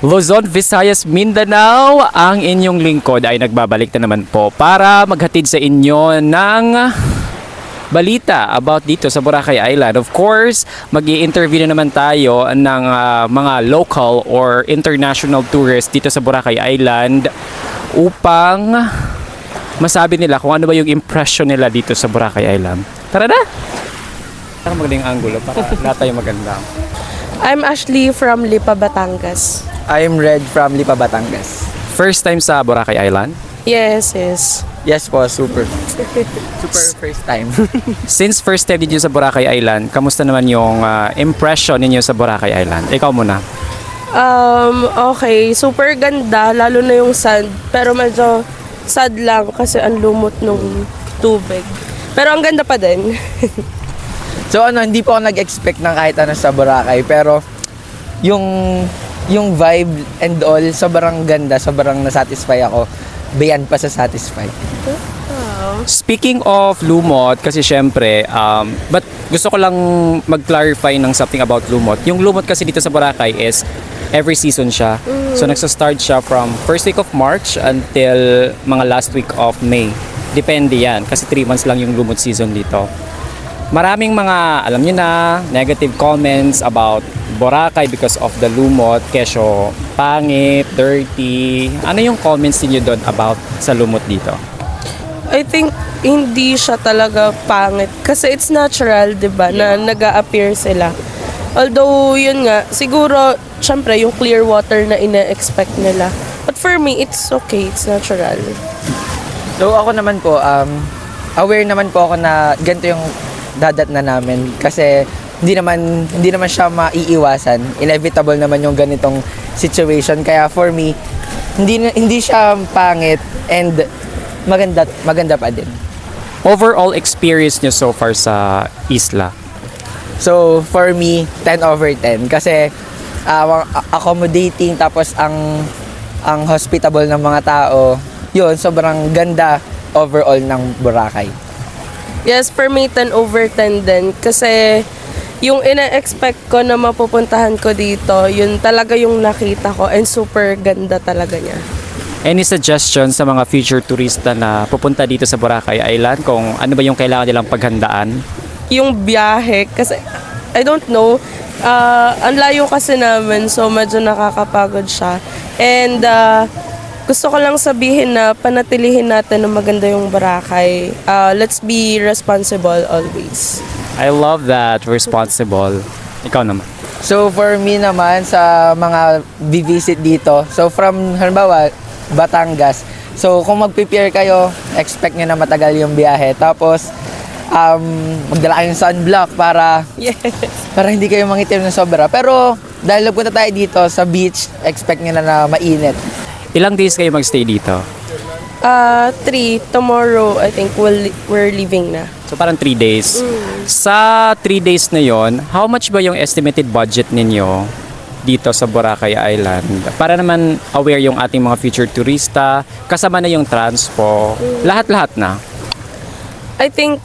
Luzon, Visayas, Mindanao, ang inyong lingkod ay nagbabalik na naman po para maghatid sa inyo ng balita about dito sa Boracay Island. Of course, mag-i-interview na naman tayo ng mga local or international tourists dito sa Boracay Island upang masabi nila kung ano ba yung impression nila dito sa Boracay Island. Tara na! Para magaling angulo para lahat tayo maganda. I'm Ashley from Lipa, Batangas. I'm Red from Lipa, Batangas. First time sa Boracay Island? Yes. Yes po, super first time. Since first time ninyo sa Boracay Island, kamusta naman yung impression ninyo sa Boracay Island? Ikaw muna. Okay, super ganda, lalo na yung sand. Pero medyo sad lang kasi ang lumot nung tubig. Pero ang ganda pa din. So hindi po ako nag-expect ng kahit ano sa Boracay, pero yung vibe and all, sobrang ganda, sobrang nasatisfy ako. Beyond pa sa satisfy. Speaking of lumot, kasi syempre, but gusto ko lang mag-clarify ng something about lumot. Yung lumot kasi dito sa Boracay is every season siya. So nagsa-start siya from first week of March until mga last week of May. Depende yan, kasi 3 months lang yung lumot season dito. Maraming mga, alam nyo na, negative comments about Boracay because of the lumot, kesyo pangit, dirty. Ano yung comments niyo doon about sa lumot dito? I think hindi siya talaga pangit kasi it's natural, 'di ba, na nag-a-appear sila. Although yun nga, siguro syempre yung clear water na ina-expect nila. But for me, it's okay, it's natural. So ako naman po, aware naman po ako na ganito yung dadat na namin kasi hindi naman siya maiiwasan. Inevitable naman yung ganitong situation. Kaya for me, hindi siya pangit and maganda pa din. Overall experience nyo so far sa isla? So for me, 10 over 10 kasi accommodating, tapos ang hospitable ng mga tao. Yun, sobrang ganda overall ng Boracay. Yes, for me 10 over 10 din kasi yung ina-expect ko na mapupuntahan ko dito, yun talaga yung nakita ko and super ganda talaga niya. Any suggestions sa mga future turista na pupunta dito sa Boracay Island kung ano ba yung kailangan nilang paghandaan? Yung biyahe, kasi I don't know, ang layo kasi namin so medyo nakakapagod siya. And gusto ko lang sabihin na panatilihin natin na maganda yung Boracay. Let's be responsible always. I love that, responsible. Ikaw naman. So for me naman sa mga visit dito, so from halimbawa Batangas, so kung mag-prepare kayo, expect nyo na matagal yung biyahe. Tapos magdala kayong sunblock para hindi kayo mangitim ng sobra. Pero dahil nagpunta tayo dito sa beach, expect nyo na mainit. Ilang days kayo magstay dito? 3. Tomorrow, I think we're leaving na. So parang 3 days. Sa 3 days na yon, how much ba yung estimated budget ninyo dito sa Boracay Island? Para naman aware yung ating mga future turista, kasama na yung transpo, lahat-lahat na. I think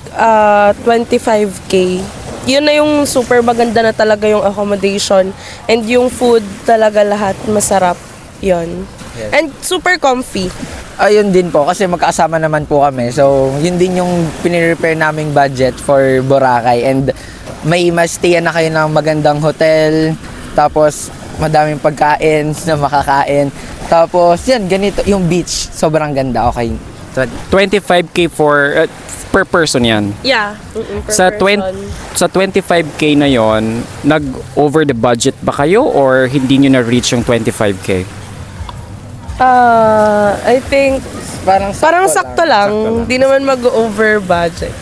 25K. Yun na yung super maganda na talaga yung accommodation and yung food talaga lahat masarap. Yun. Yes. And super comfy. Ayun din po kasi magkasama naman po kami. So yun din yung pinire-prepare naming budget for Boracay, and may ma-stayan na kayo ng magandang hotel, tapos madaming pagkain na makakain. Tapos yan, ganito yung beach, sobrang ganda. Okay. 25K for per person yan. Yeah. Sa 25K na yon, nag-over the budget ba kayo or hindi nyo na-reach yung 25K? I think parang sakto lang. Hindi naman mag-over budget.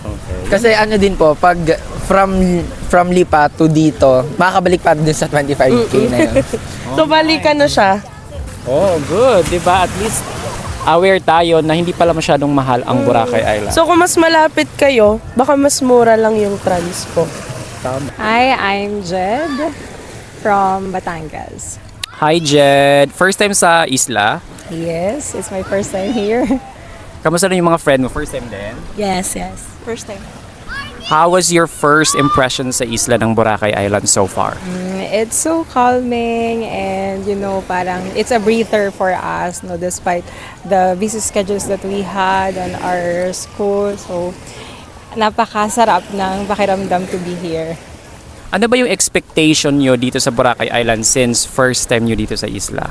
Okay. Kasi ano din po, pag from Lipa to dito, makakabalik pa din sa 25K na yun. So balikan na siya. Oh, good. Diba? At least aware tayo na hindi pala masyadong mahal ang Boracay Island. So kung mas malapit kayo, baka mas mura lang yung transpo. Hi, I'm Jed from Batangas. Hi, Jed. First time sa isla? Yes, it's my first time here. Kamusta na yung mga friend mo? First time din? Yes. First time. How was your first impression sa isla ng Boracay Island so far? It's so calming and parang it's a breather for us, no, despite the busy schedules that we had on our school. So, napakasarap ng pakiramdam to be here. Ano ba yung expectation nyo dito sa Boracay Island since first time nyo dito sa isla?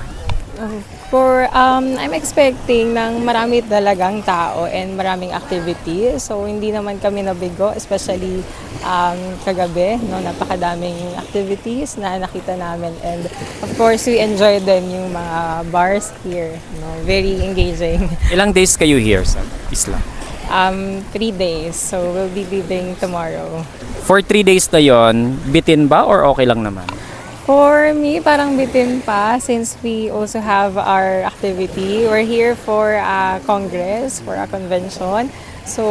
I'm expecting ng marami talagang tao and maraming activities. So, hindi naman kami nabigo, especially kagabi, no, napakadaming activities na nakita namin. And of course, we enjoyed din yung mga bars here, no, very engaging. Ilang days kayo here sa isla? 3 days, so we'll be leaving tomorrow. For 3 days na yon, bitin ba or okay lang naman? For me, parang bitin pa since we also have our activity. We're here for a congress, for a convention. So,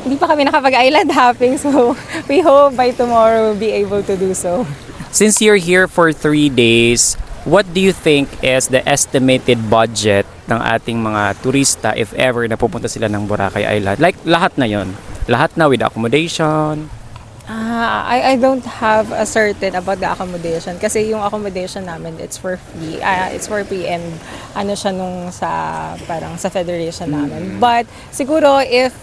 hindi pa kami nakapag-island hopping. So, we hope by tomorrow we'll be able to do so. Since you're here for 3 days, what do you think is the estimated budget ng ating mga turista if ever na pupunta sila ng Boracay Island? Like, lahat na yon, lahat na with accommodation. I don't have a certain about the accommodation kasi yung accommodation namin it's for free. It's for free and siya nung parang sa federation namin. But siguro if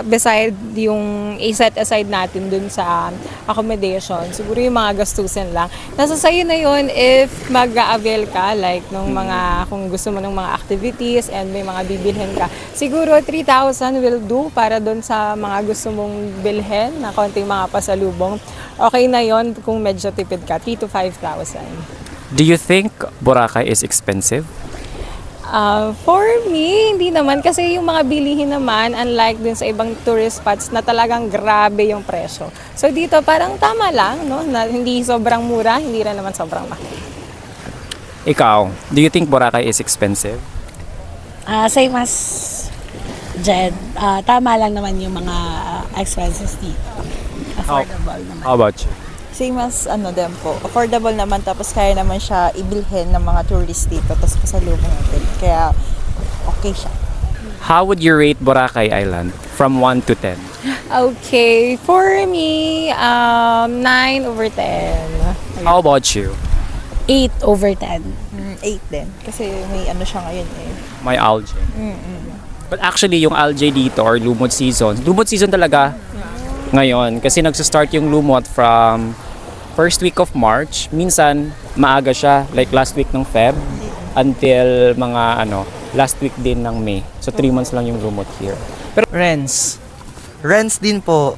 beside yung i-set aside natin dun sa accommodation, siguro yung mga gastusin lang. Nasa sayo na yun if mag-a-avail ka like kung gusto mo ng mga activities and may mga bibilhin ka. Siguro 3,000 will do para dun sa mga gusto mong bilhin na konting mga pasalubong. Okay na yon kung medyo tipid ka, 3,000 to 5,000. Do you think Boracay is expensive? For me, hindi naman. Kasi yung mga bilihin naman, unlike dun sa ibang tourist spots na talagang grabe yung presyo. So dito parang tama lang, no? Na hindi sobrang mura, hindi rin naman sobrang mahal. Ikaw, do you think Boracay is expensive? Same as Jed. Tama lang naman yung mga expenses dito. Affordable naman. How about you? Same as din po. Affordable naman tapos kaya naman siya ibilhin ng mga tourist dito tapos pasalubong natin. Kaya okay siya. How would you rate Boracay Island from 1 to 10? Okay, for me, 9/10. How about you? 8/10. 8 din. Kasi may siya ngayon eh. May algae. But actually, yung algae dito or lumot season talaga ngayon kasi nagsa-start yung lumot from first week of March. Minsan, maaga siya, like last week ng Feb until mga last week din ng May. So 3 months lang yung lumot here. Pero Renz din po.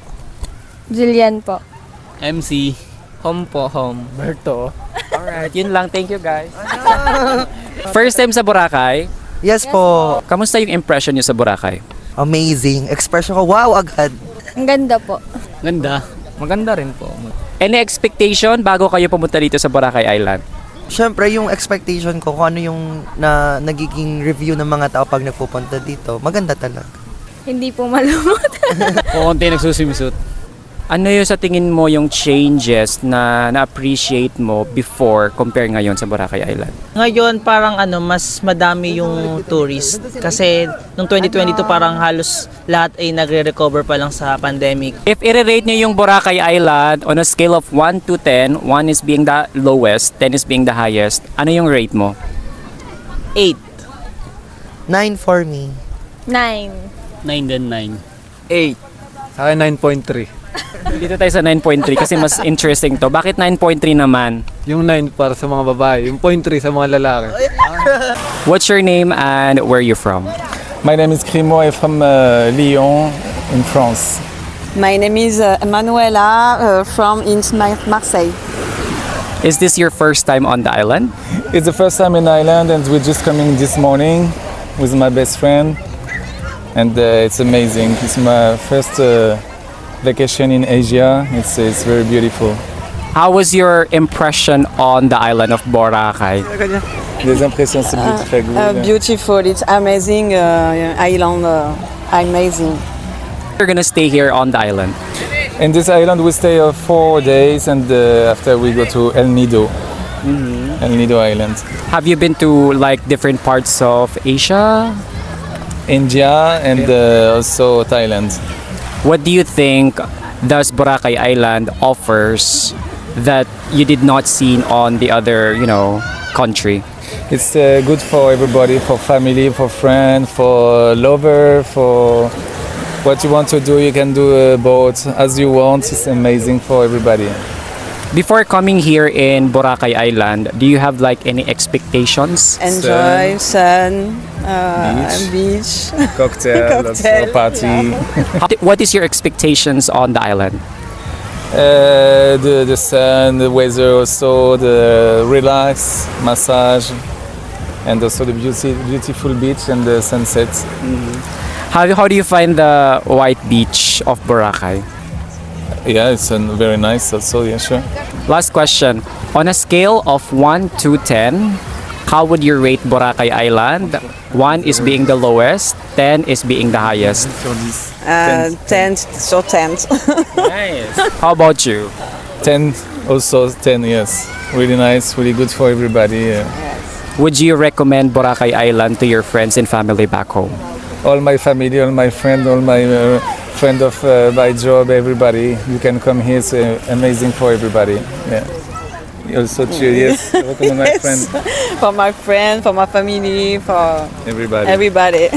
Jillian po. MC. Home po, home. Berto. Alright, yun lang. Thank you guys. First time sa Boracay. Yes po. Kamusta yung impression niyo sa Boracay? Amazing. Expression ko, wow agad. Ang ganda po. Ganda. Maganda rin po. Any expectation bago kayo pumunta dito sa Boracay Island? Siyempre, yung expectation ko kung ano yung nagiging review ng mga tao pag nagpupunta dito, maganda talaga. Hindi po malumot. Konti nagsuswimsuit. Ano yung sa tingin mo yung changes na na-appreciate mo before compare ngayon sa Boracay Island? Ngayon parang mas madami yung tourist kasi nung 2022 parang halos lahat ay nagre-recover pa lang sa pandemic. If i-rate niyo yung Boracay Island on a scale of 1 to 10, 1 is being the lowest, 10 is being the highest, ano yung rate mo? 8. 9 for me. 9. 9 din 9. 8. Sa akin 9.3. Dito tayo sa 9.3 kasi mas interesting to. Bakit 9.3 naman? Yung 9 para sa mga babae, yung 0.3 sa mga lalaki. What's your name and where are you from? My name is Crimo. I'm from Lyon in France. My name is Emanuela from Marseille. Is this your first time on the island? It's the first time in Ireland and we're just coming this morning with my best friend. And it's amazing. It's my first vacation in Asia. It's very beautiful. How was your impression on the island of Boracay? Les impressions, c'est beautiful. Beautiful. It's amazing island. Amazing. We're gonna stay here on the island. In this island we stay 4 days and after we go to El Nido. El Nido Island. Have you been to like different parts of Asia? India and also Thailand. What do you think does Boracay Island offers that you did not see on the other, country? It's good for everybody, for family, for friend, for lover, for what you want to do. You can do both as you want. It's amazing for everybody. Before coming here in Boracay Island, do you have like any expectations? Enjoy sun, beach. Cocktail, lots of party. What is your expectations on the island? The sun, the weather, also the relax, massage, and also the beautiful beach and the sunsets. How do you find the white beach of Boracay? Yeah, it's very nice also, yeah, sure. Last question. On a scale of 1 to 10, how would you rate Boracay Island? 1 is being the lowest, 10 is being the highest. 10, so 10. Nice. How about you? 10, also 10, yes. Really nice, really good for everybody. Yeah. Would you recommend Boracay Island to your friends and family back home? All my family, all my friends, all my friend of my job, everybody, you can come here. It's amazing for everybody. Yeah. Also, yes, recommend my friend. For my friend, for my family, for everybody. everybody.